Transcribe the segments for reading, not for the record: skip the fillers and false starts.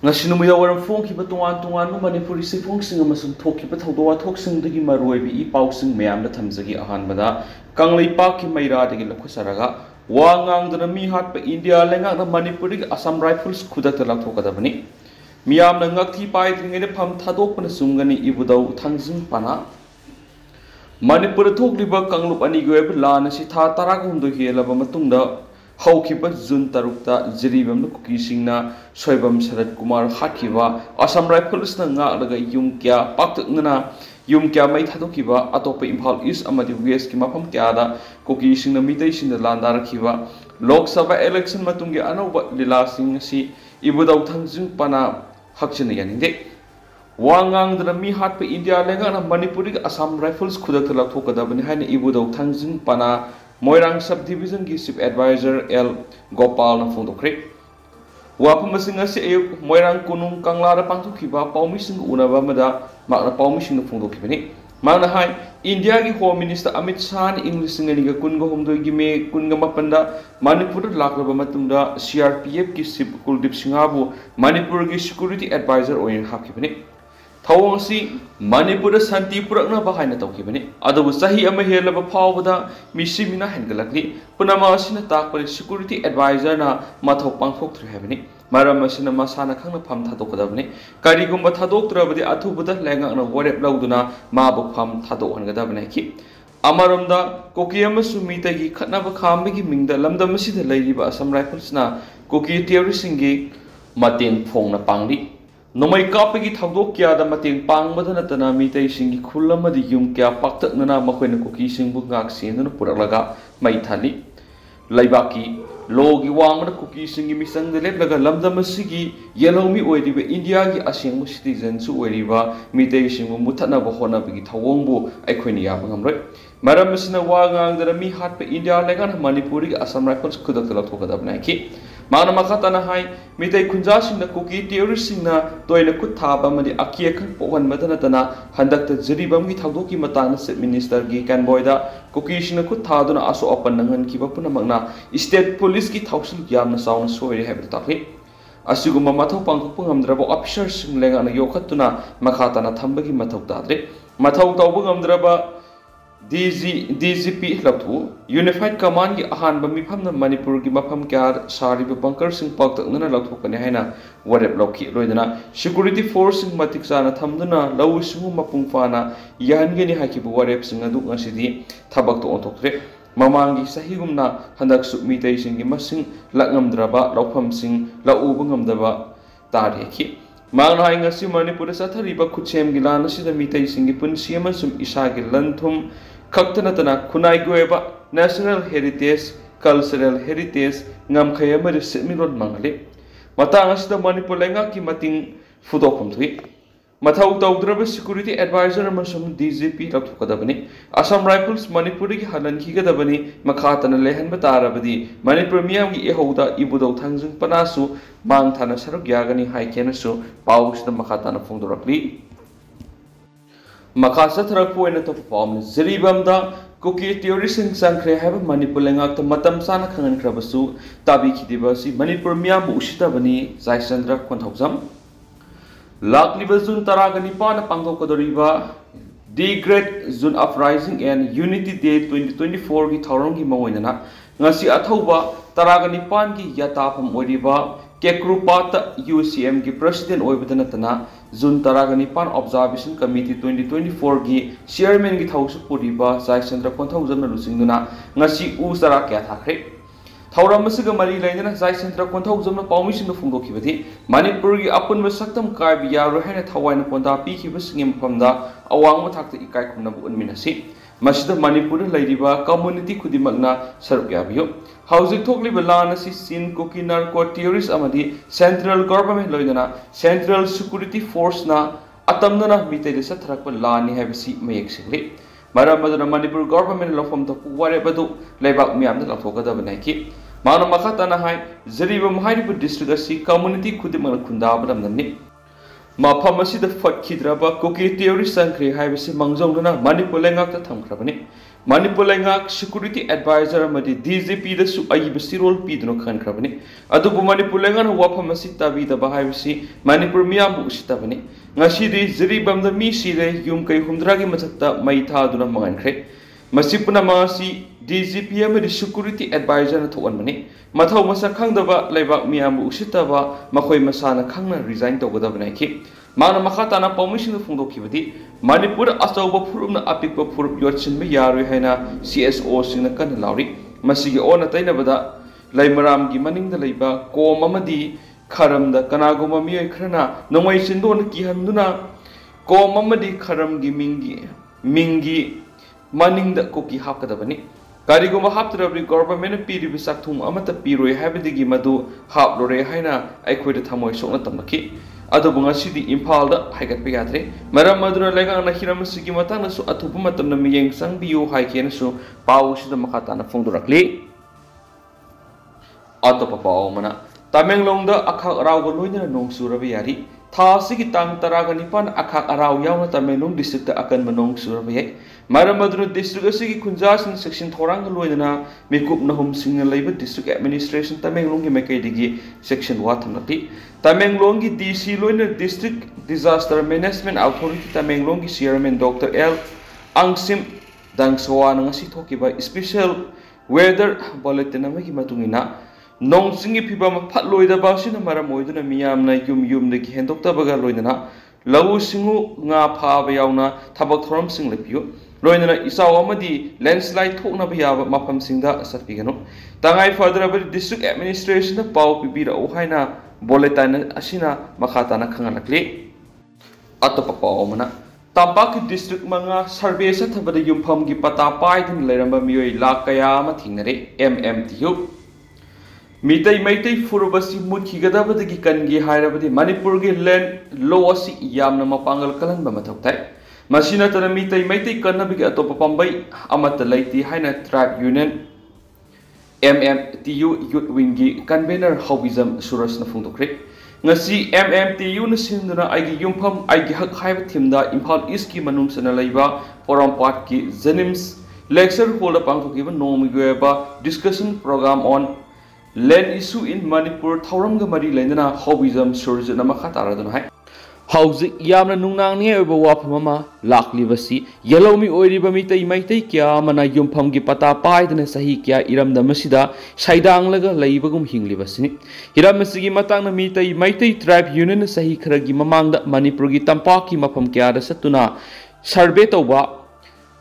ngasi numu yawaram phongkiba tongan manipuri sifongsinga masung thokiba thawdawa thoksingdagi maroibi I pausing mayamda thamjagi ahanbada kanglei ki maira dagi lakhusaraga wa ngangdana mi hatpa India lengakna manipuri Assam Rifles khudakta lathokadabani miyamna ngakthi paidringede pham thadokpana sumgani ibudau thangjing pana Manipur thokliba kanglup ani goeb lana si tha taragum do helaba matungda haukiba June tarukta jiribam kuki singna soibam Sarat Kumar hatkiba Assam Rifles na ngalaga yum kya paktukna yum kya mai thadokiba atopa Imphal East amadi West ki mafam kya da kuki singna mitei singna landar khiba Lok Sabha election matungi anoba lila sing si ibudau thangjing pana hakchina yaninde Wangang dana mi hatpa India lengana Manipuri Assam Rifles khudakta lathokadabani haina ibudau thangjing pana Moirang Subdivision ki Chief Advisor L Gopal na phongdokre wapam masing asi ayuk Moirang kunung kanglara pangthukiba paumising unaba mada makna paumising na phongdokibani mana hai India ki Home Minister Amit Shah ni English ngani ga kunga homdoi gi me kunga mapanda Manipur lakraba matungda CRPF ki Chief Kuldip Singhabu Manipur ki Security Advisor oyin hakibani Thawang si Manipur Santi Purakna bahaina tawkibani adabu sahi ama helaba phawbada misi mina hengalakli punama asina takpari security advisor na mathau pangthokthri habani maram asina masana khangna pham thadokadabani karigumba thadoktrabadi athubada lengakna warep lauduna mabu pham thadokhangadabani ki amaramda koki amasu mitagi khatnaba khambagi mingda lamdam asida leiriba Assam Rifles na koki terrorist singi mateng phongna pangli Nongmei kapagi thawdok kya da mateng pangbada natana mitei singi khulamadi yum kya paktaknana makoina kuki singbu ngak senuna puraklaga mai thali laibaki logi wangmada kuki singi misang de leplaga lamdam asigi yelomi oiriba India gi asengmu citizen su oiriba mitei singbu muthanaba honabagi thawongbu aikhoini yaba ngamroi maram asina wangang dara mi hatpa India legan Manipuri Assam Rifles khudakta lathokadabna ki Mana makatana hai mitei khunja singna kuki terrorist singna toina khut thaba madi akia khang pohan madana tana handakta jiribam gi thawdoki matana Chief Minister gi Kanboy da kuki singna khut thaduna aso apan nangan kiba punamangna state police gi thawsul yamna sauna soire habta takli asiguma mathau pangthok ngamdraba officers sing lengana yokhatuna makhatana thambagi mathau tadre mathau tawbu ngamdraba DGP laptu Unified Command ki ahan bami phamna Manipur ki mafam kya sari bunker sing paktakna lathokani haina warep lokhi roidana security force sing matik sana thamduna lawu singu mapung fana yahangeni hakibu warep sing adu ngasidi thabak to ontokre mamangi sahigumna handak submitei singi masing lakngamdraba lawpham sing laubu ngamdaba tareki Mangna hai ngasi Manipur sathariba khutchem gilana sida mitei singi punsi amasum isagi lanthum khaktanatana khunai goeba national heritage cultural heritage ngamkhaya mari semilon mangle matang asida Manipur lenga ki mating fudokhum thui mathau tawdraba security advisor amasum DGP lathukadabani Assam Rifles Manipur gi halan khigadabani makhatana lehan batarabadi Manipur miyam gi ehauda ibudau thangjung panasu mang thana saruk yagani haikenasu pausda makhatana phongdorakli Makasa thrakpoina to perform ziribamda kuki terrorist sangkre have Manipur lengak to matam sana khangan krabasu tabi khidiba si Manipur miyam usita bani Jaisandra konthaujam lakliba June taragani pana pangthokadoriba the Great June Uprising and Unity Day 2024 gi thawrong gi mawoinana ngasi athauba taragani pan gi yatapam oriba Kekrupata UCM ki president oibadana tana June taragani pan observation committee 2024 gi chairman gi thausu puriba Jaisandra konthaujam na lusingduna ngasi u sara kya thakre thauram masiga mari lainana Jaisandra konthaujam na pawmising na phungdokhibadi Manipur gi apun masaktam kai biya ro hena thawaina ponda pi khibasingim phamda awang thakta ikai khumna bu unminasi masida Manipur lairiba community khudimakna saruk yabiyo Housing Tokli Balana Sin Kuki Narco Terrorist Amadi Central Government Loidana Central Security Force na Atamna Mite Satrakpa Lani have si Mayexi Maramadana Manipur Government Lofam to Warebadu Lebak Miam the Lafoka Banaki Mana Makatana High Zeriba Maharibu District si Community Kudimal Kundabam Nani Mapamasi the Fat Kidraba Kuki Terrorist Sankri have si Mangzongana Manipur Lengak the Tamkrabani Manipur Lengak Security Advisor Madi DGP the Su Ayibasirol Pidno Khan Krabani. Adubu Manipur Lengan Wapamasita Vida Bahayasi, Manipur Miamu Sitabani. Nashidi Ziribam the Misire, Yumkai Humdragi Matata, Maita Duna Mankre. Masipuna Masi, DGP the Security Advisor to one money. Matau Masakandava, Leva Miamu Sitava, Makoi Masana Kanga resigned over the Vanaki. Mana Makatana permission of Fundo Kivati, Manipur Asoba Purumna Apico Purup Yorchin Yaru Hena, CSO Sinakan Lauri, Masigi Ona Tainabada, Laimaram Gimaning the Labor, Ko Mamadi, Karam the Kanagoma Mia Krana, Nongmei chindon Kihanduna, Ko Mamadi Karam Mingi, maningda kuki hapkadabani. Kariguma Haptraba government piri bisatum amata piro habitigi madu haplore haina aikoida thamoi sokna tamaki. Adubu ngasidi Impalda haigatpa yadre maram aduna legana hiramasigi matangnasu athupa matamna miyeng sangbiyu haikenasu pawsida makhatana phongdorakli. Atopa paw mana Tamenglongda akhak arauga loina nong suraba yari tha sigi tang taraga nipan akhak arau yauna Tamenglong district akan manong suraba yai maram aduna district asigi khunjasin section thorang loina mekup nahum singna leiba district administration Tamenglong gi mekaidigi section 1 thamnati Tamenglong gi DC loina district disaster management authority Tamenglong gi chairman Dr. L Angsim Dangsawa ngasi thokiba special weather bulletin amagi matungina Nong singi pibam patloida basina maramoiduna miyamna yum de hendokta baga loidana lau singu nga phaba yauna thabak thoram sing lepiyo loidana isaw amadi landslide thokna biyaba mafam singda satpigano tangai fadraba district administration na paw pibira o haina bulletin asina makhatana khangalakli atopa paw mana Tampak district manga survey sathabada yumpham gi pata paidin leramba miyoi la kaya ma thingnare MMTU Mitai Maitai Furubasi Mutkigadabadi Kangi Hirabadi Manipur land law si Yamna Mapangal Kalan Bamatai. Masina Tana Mitai Maitai Kanabig Atopa Pambai Amata Laiti Haina Tribe Union MMTU Youth Wingi Convener Hobism Suras Nafundokre. Nasi MMTU Nasinduna Igi Yumpam Igi Hak Hive Timda Impal Iski Manum Sanalaiba Forum Park Ki Zenims Lecture Holder Pangto given Nomigueba Discussion Program on Land issue in Manipur Thauramga Mari Lendana Hobism Surge Namakataradon Hai. Housing Yamna Nungnang near Wapama, Lakli Vasi, Yellow me Oiribamita Maite Kia, Mana Yumpamgi Pata Pai than Sahikia, Iram the Masida, Saidang Laga, Laibagum Hingli Vasini. Hiramasigi Matana Mita Maite Tribe Union Sahikragi Mamanga, Manipurgi Tampaki Mapam Kia Satuna, Sarbetoba.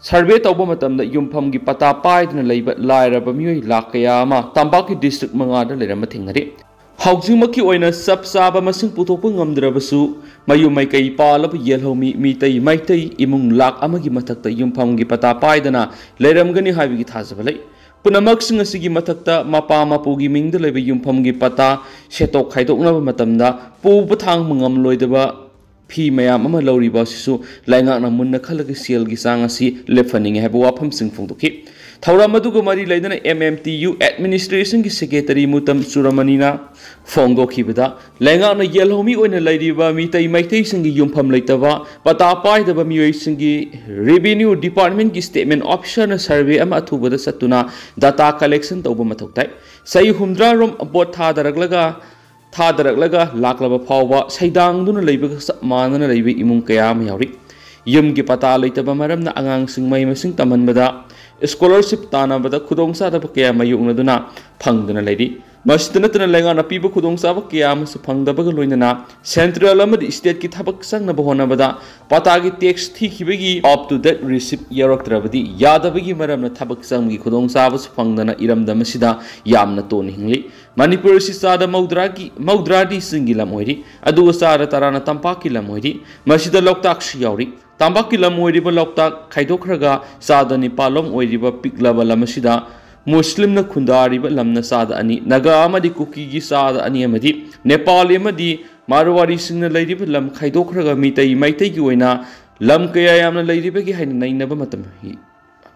Survey Tobomatam that Yumpamgi Pata Pai and Labor Lyra Bamui Lakayama, Tambaki district Mangada Leramatingari. Hauzumaki oina sub saba masing putopung Drabasu, Mayumaikai Palap Yelhomi, Mitai Maitai, Imung Lak Amagi Matakta Yumpamgi Pata Paidana, Leramgani Havigit Hazavale. Punamaxing a Sigi Matakta, Mapa Mapugi Ming the Levy Yumpamgi Pata, Shetok Haidokna Matamda, Pu Butang Mungam Loidaba. P. Mayama Lori Basisu, Langana Muna Kalagasiel Gisangasi, Lefaning have wapam sing Fundoki. Tauramadugo Mari Laden MMTU Administration Secretary Mutam Suramanina, Fongo Kibida, Langana Yelhomi when a lady Bamita imitation Yumpam Latava, but Apai the Bamuasingi Revenue Department statement option survey Amatuba Satuna, data collection to Obamatok. Say Humdrarum about Tadaraglaga. Thadaraklaga Laklaba Pawa, Saidang Duna Labor Mana Labi Imung Kayam Yari. Yum Gipata later Bamaram Angang Sing May Missing Tamanbada, scholarship Tana Bada Kudong Sada Kayama Yunaduna, Pangdana lady. Mastinatan Langana people Kudong Sava Kayam Supanga Bagaluina, Central Lamad State Kitabak Sang Nabahonabada, Patagi takes Tikibigi up to that receipt Yarok Travadi, Yadabigi Maram Tabak Sangi Kudong Savas Pangdana Iram Damasida, Yamna Toningly. Manipur Sada Maudradi Singila Moiri, Adu Sada Tarana Tampakila Moiri, Masida Loktak Shiori, Tampakila Moiriba Loktak, Kaidokraga, Sada Nipalom Oiriba Piklava Lamasida, Muslim na Kundari Lamna Sada Ani, Naga Amadi Kuki Sada Ani Amadi, Nepal Amadi, Marwari Singna Lady Lam Kaidokraga Mita Maite Guina, Lam Kayam Lady Begi had 9 never matam.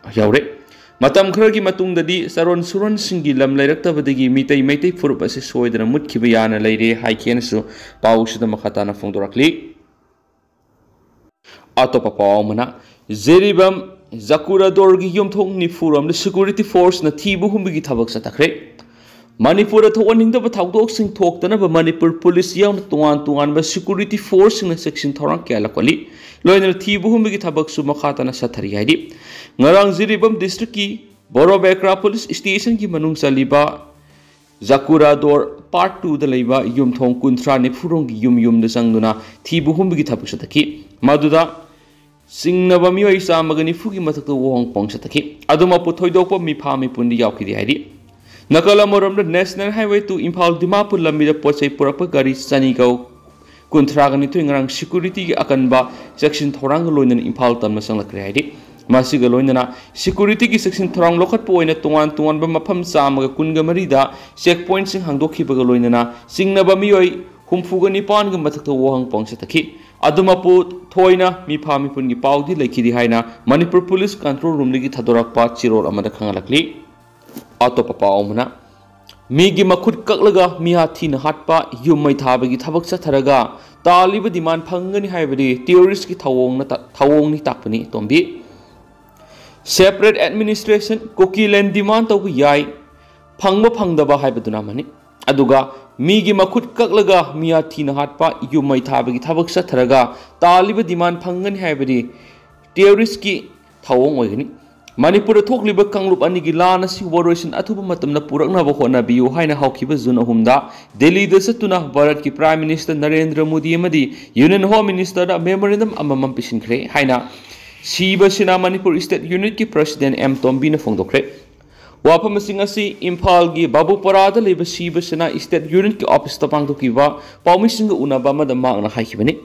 Yaure. Matam Kragi Matung the D. Saron Suran Singilam Director of the Mitai Mate for Passes Soid and Mutkibiana Lady Haikensu, Paush the Makatana Fondorakli Atopapa Omana Zeribam Zakurador gi yomthong ni furam the security force na thibu humbi gi thabak sa takre Manipur to warning the Taudo sing talk the never Manipur police young tuan by security force in the section Torang Kalakoli, Loiner Tibu humbi tabak sumakata na satari ID. Ngarang Ziribam district ki Borobekra police station ki manung saliba Zakurador part 2 the leba yum thong kuntra ne furong yum the sanguna Tibu humbi tabak sataki Maduda Sing Navami Isa Magani Fugi Matako Wong Pong sataki Aduma Putoidopo mi pami pundi yauki the ID. Nakala moram the National Highway to Impal Dimapur Lamida Poche Purapa Gari Saniko Kuntragani to Ingrang Security Akanba Section Torangaloin and Impal Tamasang Creadi Masigaloinana Security Section Torang Lokat Point at Tuan Bamapam Samaga Kunga Marida checkpoints in Hangdoki Bagaloinana Sing Nabamioi Humfugani Panga Matako Wang Pongsataki Adumapu Toina Mipami Pungi Paudi Lakidi Haina Manipur Police Control Room Ligi Tadorakpa Chiro Amada Kangalakli Auto Papa Omana Migi Makut Kaklaga Mihati Hatpa Yumai Tabagi Tabaksa Taraga Taliba demand Pangani Hybrid Theories ki Tawong ni Tapani Tombi Separate administration Kuki Land demand of Yai Pangba Pangdaba Hybridunamani Aduga Migi Makut Kaklaga Mihati Hatpa Yumai Tabagi Tabaksa Taraga Taliba demand Pangani Hybrid Theories ki Tawong Wagani Manipur Tokliba Kanglup Anigi Lana si Waroisin Atubumatam na Purakna Bahona Biu Haina Haukiba Zuna Humda, Delhi the Satuna, Bharat ki Prime Minister Narendra Modi Amadi, Union Home Minister Memorandum Amamam Pishinkre, Haina, Shiba Sina Manipur State Unit ki President M. Tombina Fongdokre. Wapamasingasi Impal gi Babu Parada Liba Shiba Sina State Unit ki Office Tapangdokiva, Paumisinga Unabama the Magna Haikibani.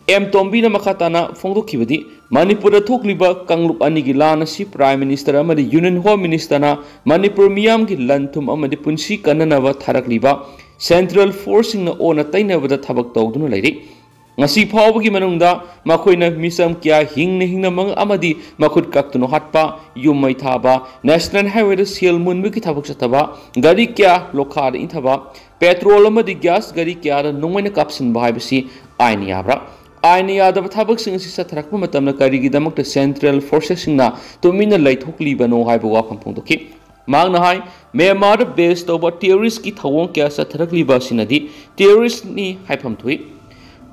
M. Tombina Makatana Fongdokibadi, Manipur Tokliba Kanglup Anigi Lana si Prime Minister Amadi Union Home Minister na Manipur Miam gi Lantum Amadi Punsi Kananava Tarakliba, Central Forcing na Ona Tainava the Tabak Dogduna Lady. Ngasi Pawagi Manungda, Makoina Misam Kia Hing Mang Amadi, Makut Kaktuno Hatpa, Yumai Taba, National Highway the Seal Munwiki Tabaksataba, Garikia, Lokad Intaba, Petrol Amadi Gas, Garikia, Nongmei Kapsin Bibasi, Ainiabra. Aini Yadava Tabak Sing Satrakmatam Karigi Damak the Central Forces na Tomina Light Hukliba no Haibawa Pampundoki. Magna High, Myanmar based over theories ki Tawon Kia Satrakliba Sinadi, theories ni Hypamtui.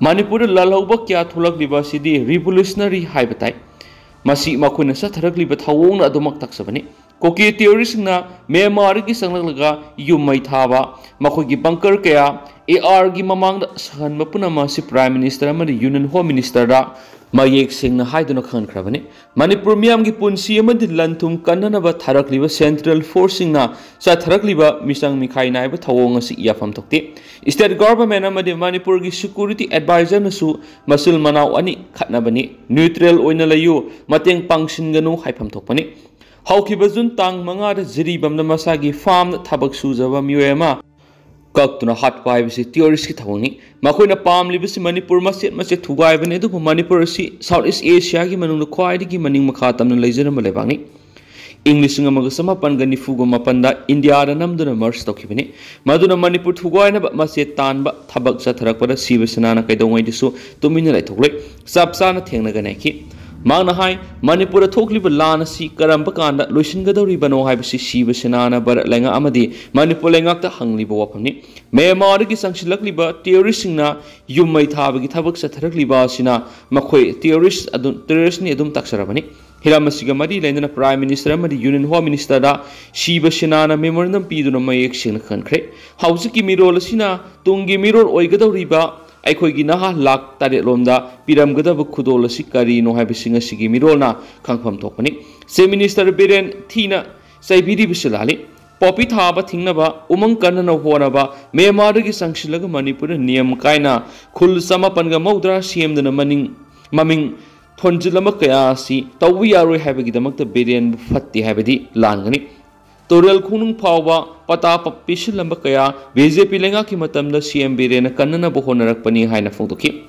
Manipur Lalauba Kia Tulakliba Sidi, revolutionary Hybatai. Masi Makuna Satrakliba Tawon Adumak Taksabani. Koki theories na Myanmar ki Sanglaga, Yumai Taba, Makogi Bunker Kea. AR gi mamang sahan mapunama si Prime Minister amadi Union Home Minister da mayek singna haiduna khan khrabani Manipur miam gi punsi amadi lantum kannanaba tharakliba Central Forcing na sa tharakliba misang mikhai naiba thawong si yafam thokte State Government amadi Manipur gi Security Advisor nasu masul manaw ani khatnabani neutral oina layu mateng pangsin ganu haifam thokpani haukiba jun tang manga da jiribam na masagi farm thabak sujaba miwema Kaktuna hot five is theories ki thawni makoina palm libisi Manipur maset thugai bane du Manipur si Southeast Asia gi manung khwai gi maning makha tamna leijana malebani English ngamaga samapan gani fugo mapanda India da namduna merge tokibani maduna Manipur thugai na maset tanba thabak sa tharakpada sibasana na kaidongai disu tumina lai thoklei sapsa na thengna ganai ki Magna High, Manipur Tokliba Lana si Karambakanda, Lushingadauri Bano Hibisi Shiba Sinana, but Langa Amadi, Manipur Langak the Hungly Bawapani. May Mariki Sanchilakliba, theorising na, you might have a tabak satarikliba sina, Makwe, theorists ni adum taxarabani. Hiramasigamadi, Lendana Prime Minister, Amadi Union Home Minister, Shiba Sinana, Memorandum Piduna Mayek Shin Country. Hausiki Mirolasina, Tungi Mirror Oigadoriba. Aikoi naha lak tare lomda piram gadaba khudol sikari no habi singa sigi mirolna khangpham thokpani se minister Biren Thina saibiri bisalali popi thaba thingnaba umang kanna honaba Myanmar gi sangsilaga Manipur niyam kaina khul samapan ga maudra siemdana maming thonjilama kaya si tawi yaroi habagi damakta Biren fatti habadi langani Toral Kunung Pawa, Pata Papish Lambakaya, BJP Lenga Kimatam, the CM Birena Kanana Bohonarak Pani Haina Fondoki.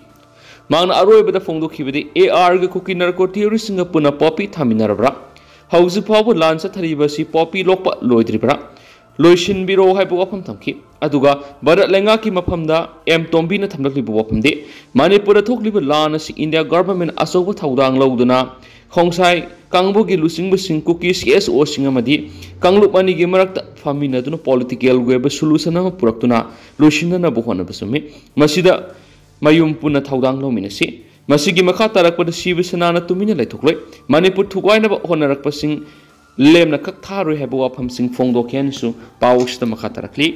Magna Arroy by the Fondoki with the AR Kuki Narco theories in a Puna Poppy Taminarabra. House Power Lanza Taribasi Poppy Lopa Lloyd Ribra. loishinbiro haibu wafam thamki aduga barat lenga ki mafamda M Tombi na thamlakli bu wafamde Manipur thokliba lan asi India government asoba thaudang lawduna khongsai kangbo gi lusingbu sing kuki CSO singamadi kanglup ani gi marakta famina duna political web solution ama puraktuna loishinna na bu hona basumi masida mayum puna thaudang lawminasi masigi makha tarakpada sibu sanana tumina laithokloi Manipur thugaina ba honarak pasing lemna kak tharoi haibu wafam sing phongdo khensu pawsta makha tarakli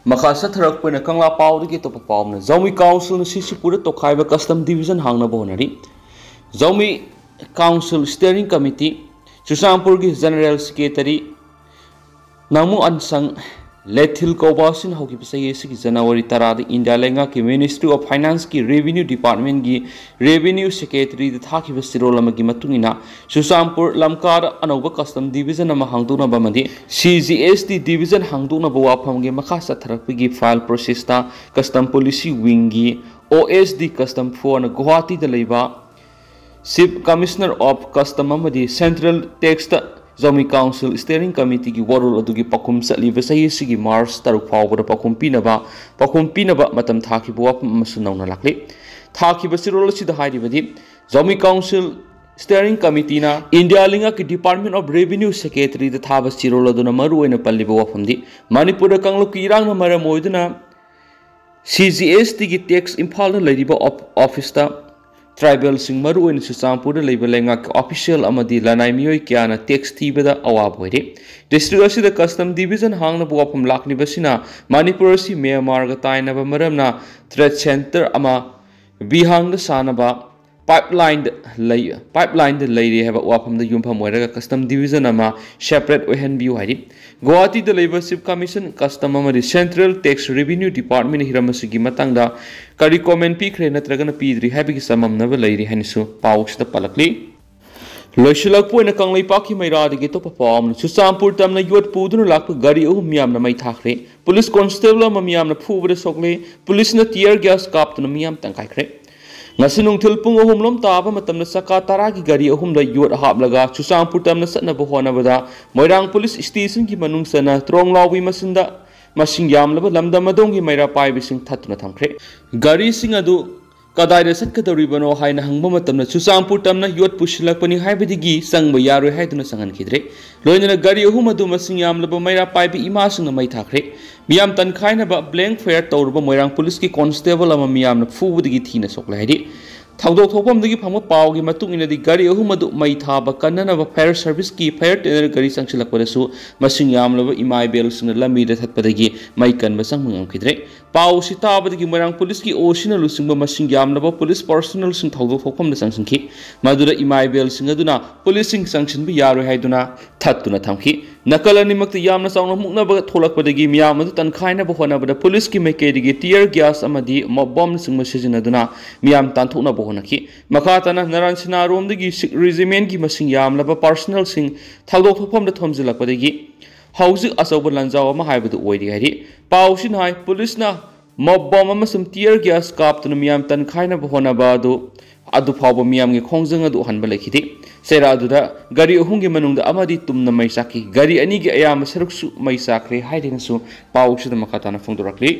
makha satharak puna kangla pawdi ki topa pawna Zomi council na sisipura tokhaiba custom division hangna bonari Zomi council steering committee Chusampur gi general secretary namu ansang Lethil Kobasin hoki pisai ki January tarada India lenga ki Ministry of Finance ki Revenue Department ki Revenue Secretary the thaki basirolama ki matungina Susampur Lamkar anoba custom division ama hangduna bamadi CGST division hangduna bawa phamge makasa tharakpi gi file process ta custom policy wing gi OSD custom phone Guwahati da leiba Chief Commissioner of Custom amadi Central Tax Zomi Council Steering Committee ki warul adugi pakum saliba sahi sigi March taruk fawbada pakum pinaba matam thaki buwa masunawna lakli thaki basirol sida hairibadi Zomi Council Steering Committee na India linga ki Department of Revenue Secretary da thaba sirol aduna maru oina palliba wafamdi Manipur kanglu ki irang na maram oiduna CGST ki tax Imphal na leriba office ta Tribal sing maru in Susampur label lenga official amadi lanai mioi kyana tax tibada awab hoire district asi the custom division hangna buwapam lakni basina Manipur si Myanmar ga taina ba maramna threat center ama bihang da sanaba pipeline de lady have wapam the yumpham moiraga custom division ama separate ohen view hari Guwahati the Labor Chief Commission custom amadi Central Tax Revenue Department hiramasugi matangda kari comment pi khre natragana pidri habigi samamnaba leiri hanisu pawsta palakli loisulak poina kanglai paki maira de to pawam Susampur tamna yot pudunu lakpa gari miyamna mai thakre police constable miyamna phubre sokle police na tear gas kaptuna miyam tangkai khre ngasi nungthil pung ahumlom taba matamna saka taragi gari ahumda yot haplaga Susampur tamna satna bohona bada Moirang police station ki manung sana tronglawbi masinda masing yamlaba lamdam adongi maira pai bising thatuna thamkhre gari sing adu kadai resat kadoribano haina hangba matamna Susampur tamna yot pushilakpani haibadigi sangba yaroi haiduna sangan khidre loinana gari ahum adu masing yamlaba maira pai bi ima sing mai thakre miyam tan khaina ba blank fair tawruba Moirang police ki constable ama miyamna phubudigi thina sokla haidi Thawdok thopamdagi phangma pawgi matung inadi gari ahum adu mai thaba kannanaba fire service ki fire tender gari sangsilakpadasu masing yamlaba imai bel sing lambi da thatpadagi mai kanba sangmangam khidre paw sitabadagi Moirang police ki osina lusingba masing yamlaba police personnel sing thawdok thopamda sangsinki madura imai bel sing aduna police sing sangsinba yaroi haiduna thattuna thamki nakalani makta yamna sawna muknaba tholakpadagi miyam adu tankhaina ba honabada police ki maikedige tear gas amadi bomb sing masijinaduna miyam tanthokna honaki makhatana naran sina romdagi regiment gi masing yamlaba personnel sing thawdok thopam da thomjilakpadagi hauzik asoba lanjaw ama haibadu oidi hari pawsin hai police na mob bomb amasum tear gas kaptuna miyam tan khaina bahona adu phawba miyam gi khongjang adu hanba lekhidi sera aduda gari ahungi manungda amadi tumna mai saki gari ani gi ayama saruksu mai sakre haidinasu pawsida makhatana phongdorakli